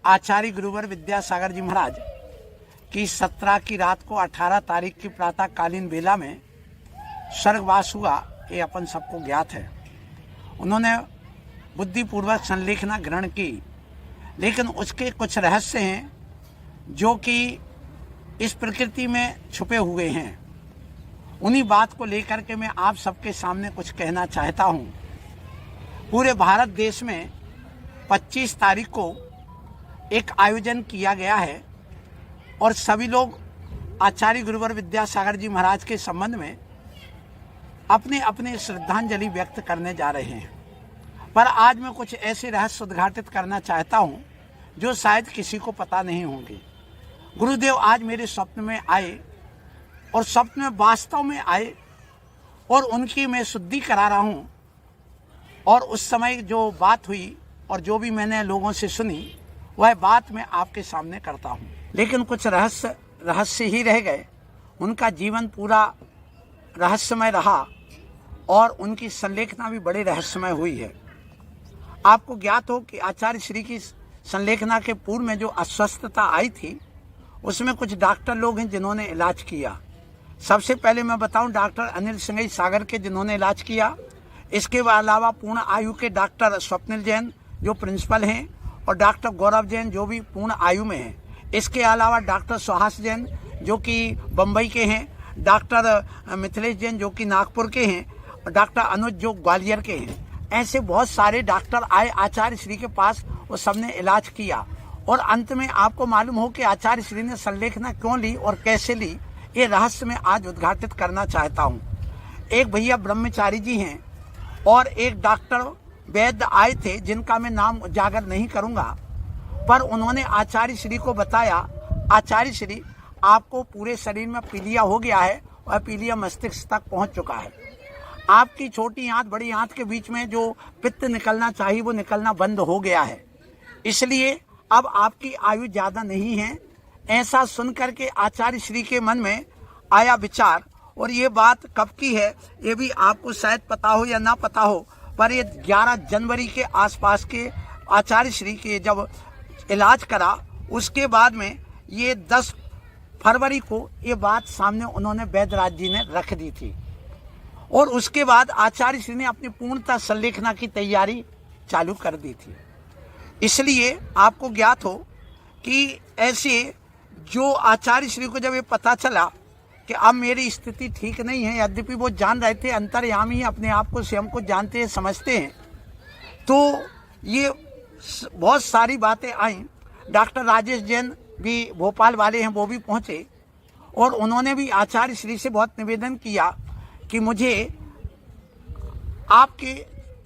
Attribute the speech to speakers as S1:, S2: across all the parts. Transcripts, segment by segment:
S1: आचार्य गुरुवर विद्यासागर जी महाराज की 17 की रात को 18 तारीख की प्रातःकालीन बेला में स्वर्गवास हुआ, ये अपन सबको ज्ञात है। उन्होंने बुद्धिपूर्वक संलेखना ग्रहण की, लेकिन उसके कुछ रहस्य हैं जो कि इस प्रकृति में छुपे हुए हैं। उन्हीं बात को लेकर के मैं आप सबके सामने कुछ कहना चाहता हूँ। पूरे भारत देश में 25 तारीख को एक आयोजन किया गया है और सभी लोग आचार्य गुरुवर विद्यासागर जी महाराज के संबंध में अपने अपने श्रद्धांजलि व्यक्त करने जा रहे हैं। पर आज मैं कुछ ऐसे रहस्य उद्घाटित करना चाहता हूं जो शायद किसी को पता नहीं होंगे। गुरुदेव आज मेरे स्वप्न में आए और स्वप्न में वास्तव में आए और उनकी मैं शुद्धि करा रहा हूं, और उस समय जो बात हुई और जो भी मैंने लोगों से सुनी वह बात मैं आपके सामने करता हूं। लेकिन कुछ रहस्य ही रह गए। उनका जीवन पूरा रहस्यमय रहा और उनकी संलेखना भी बड़े रहस्यमय हुई है। आपको ज्ञात हो कि आचार्य श्री की संलेखना के पूर्व में जो अस्वस्थता आई थी उसमें कुछ डॉक्टर लोग हैं जिन्होंने इलाज किया। सबसे पहले मैं बताऊं डॉक्टर अनिल सिंघई सागर के जिन्होंने इलाज किया। इसके अलावा पूर्ण आयु के डॉक्टर स्वप्निल जैन जो प्रिंसिपल हैं और डॉक्टर गौरव जैन जो भी पूर्ण आयु में हैं। इसके अलावा डॉक्टर सुहास जैन जो कि बम्बई के हैं, डॉक्टर मिथिलेश जैन जो कि नागपुर के हैं और डॉक्टर अनुज जो ग्वालियर के हैं। ऐसे बहुत सारे डॉक्टर आए आचार्य श्री के पास और सबने इलाज किया। और अंत में आपको मालूम हो कि आचार्य श्री ने संलेखना क्यों ली और कैसे ली, ये रहस्य मैं आज उद्घाटित करना चाहता हूँ। एक भैया ब्रह्मचारी जी हैं और एक डॉक्टर वैद्य आए थे जिनका मैं नाम उजागर नहीं करूंगा, पर उन्होंने आचार्य श्री को बताया, आचार्य श्री आपको पूरे शरीर में पीलिया हो गया है और पीलिया मस्तिष्क तक पहुंच चुका है। आपकी छोटी आंत बड़ी आंत के बीच में जो पित्त निकलना चाहिए वो निकलना बंद हो गया है, इसलिए अब आपकी आयु ज्यादा नहीं है। ऐसा सुनकर के आचार्य श्री के मन में आया विचार, और ये बात कब की है ये भी आपको शायद पता हो या ना पता हो, पर ये 11 जनवरी के आसपास के आचार्य श्री के जब इलाज करा उसके बाद में ये 10 फरवरी को ये बात सामने उन्होंने वैद्यराज जी ने रख दी थी। और उसके बाद आचार्य श्री ने अपनी पूर्णतः संलेखना की तैयारी चालू कर दी थी। इसलिए आपको ज्ञात हो कि ऐसे जो आचार्य श्री को जब ये पता चला कि अब मेरी स्थिति ठीक नहीं है, यद्यपि वो जान रहे थे अंतर्यामी अपने आप को स्वयं को जानते हैं समझते हैं, तो ये बहुत सारी बातें आई। डॉक्टर राजेश जैन भी भोपाल वाले हैं, वो भी पहुंचे और उन्होंने भी आचार्य श्री से बहुत निवेदन किया कि मुझे आपके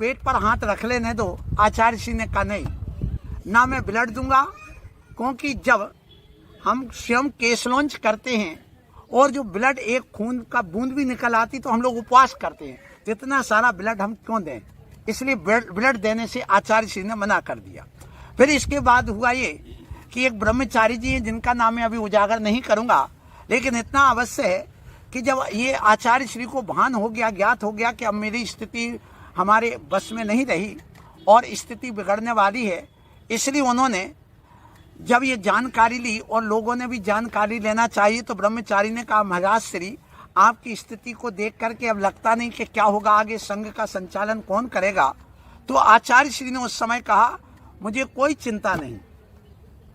S1: पेट पर हाथ रख लेने दो। आचार्य श्री ने कहा नहीं, ना मैं ब्लड दूंगा, क्योंकि जब हम स्वयं केशलॉन्च करते हैं और जो ब्लड एक खून का बूंद भी निकल आती तो हम लोग उपवास करते हैं, तो इतना सारा ब्लड हम क्यों दें, इसलिए ब्लड देने से आचार्य श्री ने मना कर दिया। फिर इसके बाद हुआ ये कि एक ब्रह्मचारी जी हैं जिनका नाम मैं अभी उजागर नहीं करूंगा, लेकिन इतना अवश्य है कि जब ये आचार्य श्री को भान हो गया, ज्ञात हो गया कि अब मेरी स्थिति हमारे बस में नहीं रही और स्थिति बिगड़ने वाली है, इसलिए उन्होंने जब ये जानकारी ली और लोगों ने भी जानकारी लेना चाहिए, तो ब्रह्मचारी ने कहा महाराज श्री आपकी स्थिति को देख करके अब लगता नहीं कि क्या होगा आगे, संघ का संचालन कौन करेगा। तो आचार्य श्री ने उस समय कहा मुझे कोई चिंता नहीं,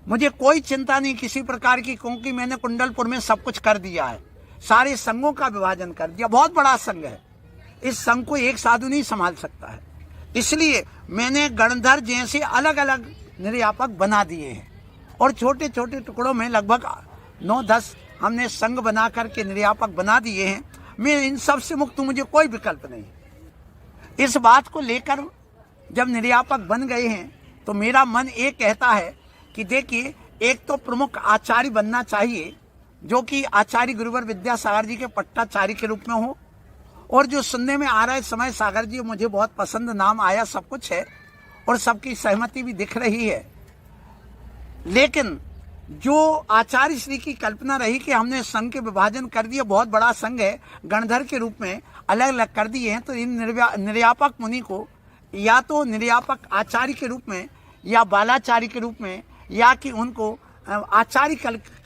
S1: मुझे कोई चिंता नहीं किसी प्रकार की, क्योंकि मैंने कुंडलपुर में सब कुछ कर दिया है, सारे संघों का विभाजन कर दिया, बहुत बड़ा संघ है, इस संघ को एक साधु नहीं संभाल सकता है, इसलिए मैंने गणधर जैसे अलग अलग निर्यापक बना दिए हैं और छोटे छोटे टुकड़ों में लगभग 9-10 हमने संघ बना करके निर्यापक बना दिए हैं। मैं इन सब से मुक्त हूं, मुझे कोई विकल्प नहीं। इस बात को लेकर जब निर्यापक बन गए हैं तो मेरा मन ये कहता है कि देखिए, एक तो प्रमुख आचार्य बनना चाहिए जो कि आचार्य गुरुवर विद्यासागर जी के पट्टाचार्य के रूप में हो, और जो सुनने में आ रहा है समय सागर जी मुझे बहुत पसंद नाम आया, सब कुछ है और सबकी सहमति भी दिख रही है। लेकिन जो आचार्य श्री की कल्पना रही कि हमने संघ के विभाजन कर दिया, बहुत बड़ा संघ है, गणधर के रूप में अलग अलग कर दिए हैं, तो इन निर्यापक मुनि को या तो निर्यापक आचार्य के रूप में या बालाचार्य के रूप में या कि उनको आचार्य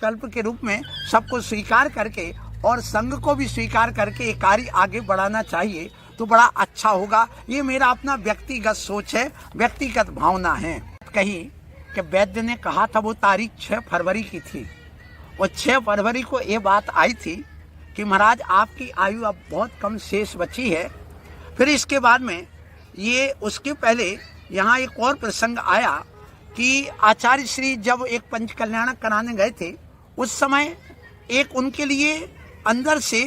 S1: कल्प के रूप में सबको स्वीकार करके और संघ को भी स्वीकार करके ये कार्य आगे बढ़ाना चाहिए तो बड़ा अच्छा होगा। ये मेरा अपना व्यक्तिगत सोच है, व्यक्तिगत भावना है। कही कि वैद्य ने कहा था, वो तारीख 6 फरवरी की थी और 6 फरवरी को ये बात आई थी कि महाराज आपकी आयु अब बहुत कम शेष बची है। फिर इसके बाद में ये उसके पहले यहाँ एक और प्रसंग आया कि आचार्य श्री जब एक पंच कल्याणक कराने गए थे, उस समय एक उनके लिए अंदर से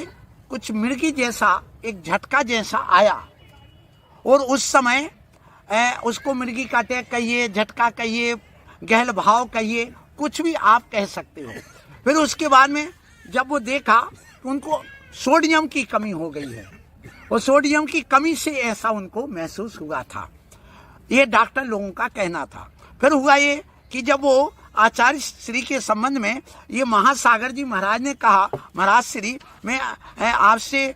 S1: कुछ मिर्गी जैसा एक झटका जैसा आया और उस समय उसको मिर्गी का अटैक कहिए, झटका कहिए, गहल भाव कहिए, कुछ भी आप कह सकते हो। फिर उसके बाद में जब वो देखा तो उनको सोडियम की कमी हो गई है और सोडियम की कमी से ऐसा उनको महसूस हुआ था, ये डॉक्टर लोगों का कहना था। फिर हुआ ये कि जब वो आचार्य श्री के संबंध में ये महासागर जी महाराज ने कहा, महाराज श्री मैं आपसे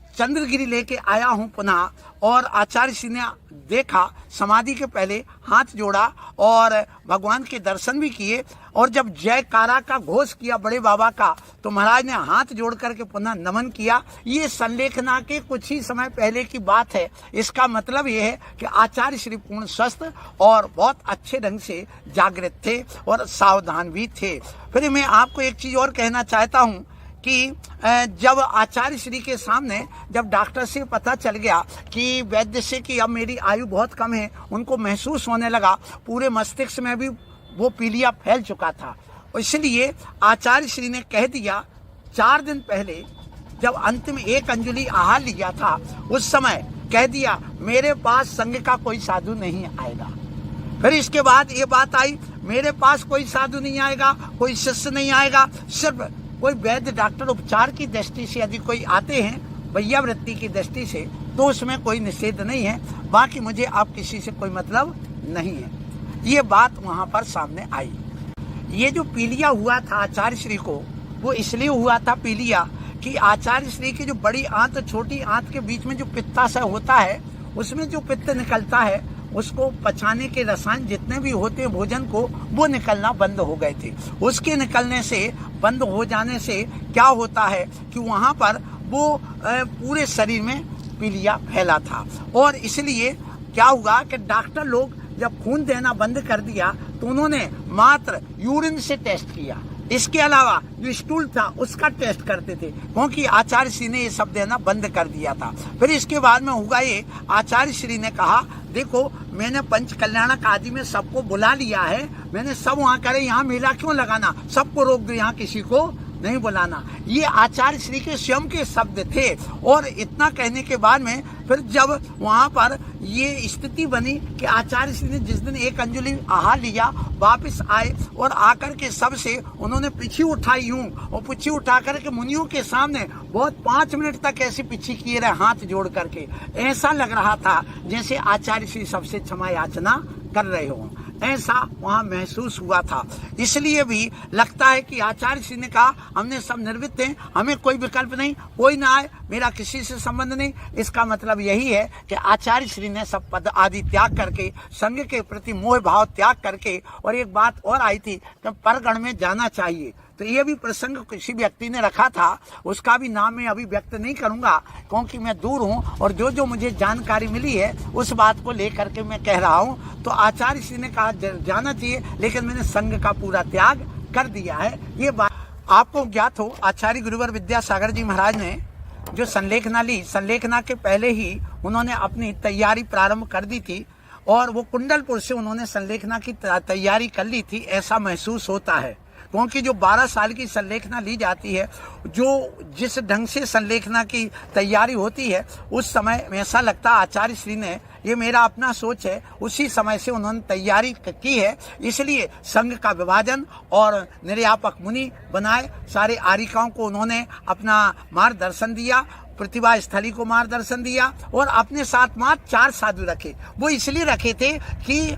S1: चंद्रगिरी लेके आया हूँ पुनः, और आचार्य श्री ने देखा, समाधि के पहले हाथ जोड़ा और भगवान के दर्शन भी किए और जब जयकारा का घोष किया बड़े बाबा का तो महाराज ने हाथ जोड़ करके पुनः नमन किया। ये संलेखना के कुछ ही समय पहले की बात है। इसका मतलब ये है कि आचार्य श्री पूर्ण स्वस्थ और बहुत अच्छे ढंग से जागृत थे और सावधान भी थे। फिर मैं आपको एक चीज और कहना चाहता हूँ कि जब आचार्य श्री के सामने जब डॉक्टर से पता चल गया कि वैद्य से कि अब मेरी आयु बहुत कम है, उनको महसूस होने लगा पूरे मस्तिष्क में भी वो पीलिया फैल चुका था। इसलिए आचार्य श्री ने कह दिया, 4 दिन पहले जब अंतिम 1 अंजलि आहार लिया था उस समय कह दिया मेरे पास संघ का कोई साधु नहीं आएगा। फिर इसके बाद ये बात आई, मेरे पास कोई साधु नहीं आएगा, कोई शिष्य नहीं आएगा, सिर्फ कोई वैद्य डॉक्टर उपचार की दृष्टि से यदि कोई आते हैं वैयावृत्ति की दृष्टि से तो उसमें कोई निषेध नहीं है, बाकी मुझे आप किसी से कोई मतलब नहीं है। ये बात वहां पर सामने आई। ये जो पीलिया हुआ था आचार्य श्री को, वो इसलिए हुआ था पीलिया कि आचार्य श्री की जो बड़ी आंत छोटी आंत के बीच में जो पित्ताशय होता है, उसमें जो पित्त निकलता है उसको पचाने के रसायन जितने भी होते हैं भोजन को, वो निकलना बंद हो गए थे। उसके निकलने से, बंद हो जाने से क्या होता है कि वहां पर वो पूरे शरीर में पीलिया फैला था और इसलिए क्या हुआ कि डॉक्टर लोग जब खून देना बंद कर दिया तो उन्होंने मात्र यूरिन से टेस्ट किया, इसके अलावा जो स्टूल था उसका टेस्ट करते थे, क्योंकि आचार्य श्री ने ये सब देना बंद कर दिया था। फिर इसके बाद में हुआ ये, आचार्य श्री ने कहा देखो मैंने पंच कल्याणक आदि में सबको बुला लिया है, मैंने सब वहाँ करे, यहाँ मेला क्यों लगाना, सबको रोक दो, यहाँ किसी को नहीं बुलाना। ये आचार्य श्री के स्वयं के शब्द थे। और इतना कहने के बाद में फिर जब वहां पर ये स्थिति बनी कि आचार्य श्री ने जिस दिन 1 अंजलि आहार लिया वापस आए और आकर के सबसे उन्होंने पिछी उठाई यूं और पिछी उठा करके मुनियों के सामने बहुत 5 मिनट तक ऐसी पिछी किए रहे हाथ जोड़ करके। ऐसा लग रहा था जैसे आचार्य श्री सबसे क्षमा याचना कर रहे हो, ऐसा वहां महसूस हुआ था। इसलिए भी लगता है कि आचार्य श्री ने कहा हमने सब निर्वित हैं, हमें कोई विकल्प नहीं, कोई ना आए, मेरा किसी से संबंध नहीं। इसका मतलब यही है कि आचार्य श्री ने सब पद आदि त्याग करके, संघ के प्रति मोह भाव त्याग करके, और एक बात और आई थी कि परगण में जाना चाहिए। तो ये भी प्रसंग किसी व्यक्ति ने रखा था, उसका भी नाम मैं अभी व्यक्त नहीं करूंगा क्योंकि मैं दूर हूं और जो जो मुझे जानकारी मिली है उस बात को लेकर के मैं कह रहा हूं। तो आचार्य श्री ने कहा जाना चाहिए, लेकिन मैंने संघ का पूरा त्याग कर दिया है। ये बात आपको ज्ञात हो, आचार्य गुरुवर विद्यासागर जी महाराज ने जो संलेखना ली, संलेखना के पहले ही उन्होंने अपनी तैयारी प्रारंभ कर दी थी और वो कुंडलपुर से उन्होंने संलेखना की तैयारी कर ली थी, ऐसा महसूस होता है। क्योंकि जो 12 साल की संलेखना ली जाती है, जो जिस ढंग से संलेखना की तैयारी होती है, उस समय ऐसा लगता है आचार्य श्री ने, ये मेरा अपना सोच है, उसी समय से उन्होंने तैयारी की है। इसलिए संघ का विभाजन और निर्यापक मुनि बनाए, सारे आरिकाओं को उन्होंने अपना मार्गदर्शन दिया, प्रतिभा स्थली को मार्गदर्शन दिया और अपने साथ मात्र 4 साधु रखे। वो इसलिए रखे थे कि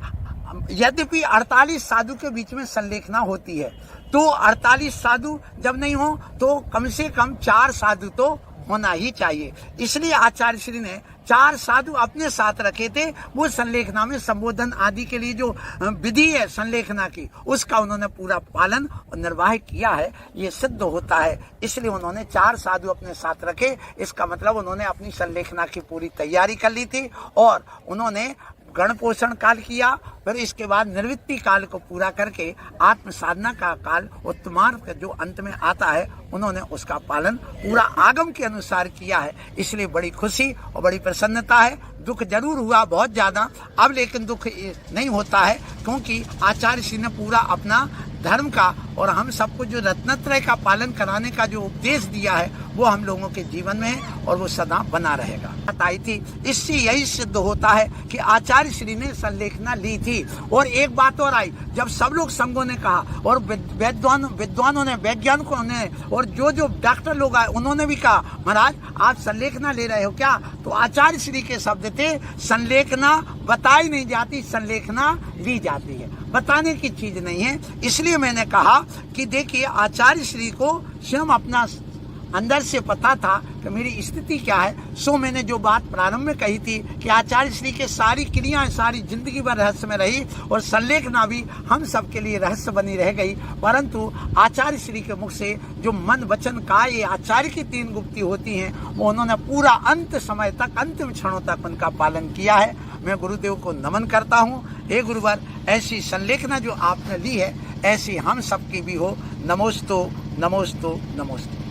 S1: यद्यपि 48 साधु के बीच में संलेखना होती है, तो 48 साधु जब नहीं हो तो कम से कम 4 साधु तो होना ही चाहिए। इसलिए आचार्य श्री ने 4 साधु अपने साथ रखे थे। वो संलेखना में संबोधन आदि के लिए जो विधि है संलेखना की, उसका उन्होंने पूरा पालन और निर्वाह किया है, ये सिद्ध होता है। इसलिए उन्होंने 4 साधु अपने साथ रखे। इसका मतलब उन्होंने अपनी संलेखना की पूरी तैयारी कर ली थी और उन्होंने गण पोषण काल किया, फिर इसके बाद निर्वृत्ति काल को पूरा करके आत्म साधना का काल उत्तमार्ग जो अंत में आता है, उन्होंने उसका पालन पूरा आगम के अनुसार किया है। इसलिए बड़ी खुशी और बड़ी प्रसन्नता है। दुख जरूर हुआ बहुत ज्यादा, अब लेकिन दुख नहीं होता है, क्योंकि आचार्य श्री ने पूरा अपना धर्म का और हम सबको जो रत्नत्रय का पालन कराने का जो उपदेश दिया है, वो हम लोगों के जीवन में है और वो सदा बना रहेगा। बात आई थी, इससे यही सिद्ध होता है कि आचार्य श्री ने संलेखना ली थी। और एक बात और आई, जब सब लोग संघों ने कहा और विद्वानों ने, वैज्ञानिकों ने और जो डॉक्टर लोग आए, उन्होंने भी कहा महाराज आप संलेखना ले रहे हो क्या? तो आचार्य श्री के शब्द थे, संलेखना बताई नहीं जाती, संलेखना ली जाती है, बताने की चीज नहीं है। इसलिए मैंने कहा कि देखिए आचार्य श्री को स्वयं अपना अंदर से पता था कि मेरी स्थिति क्या है। सो मैंने जो बात प्रारंभ में कही थी कि आचार्य श्री के सारी क्रियाएं सारी जिंदगी भर रहस्य में रही और संलेखना भी हम सब के लिए रहस्य बनी रह गई, परंतु आचार्य श्री के मुख से जो मन वचन काय आचार्य की 3 गुप्ती होती हैं, वो उन्होंने पूरा अंत समय तक, अंतिम क्षणों तक उनका पालन किया है। मैं गुरुदेव को नमन करता हूँ। हे गुरुवर, ऐसी संलेखना जो आपने ली है, ऐसी हम सबकी भी हो। नमोस्तु नमोस्तु नमोस्तु।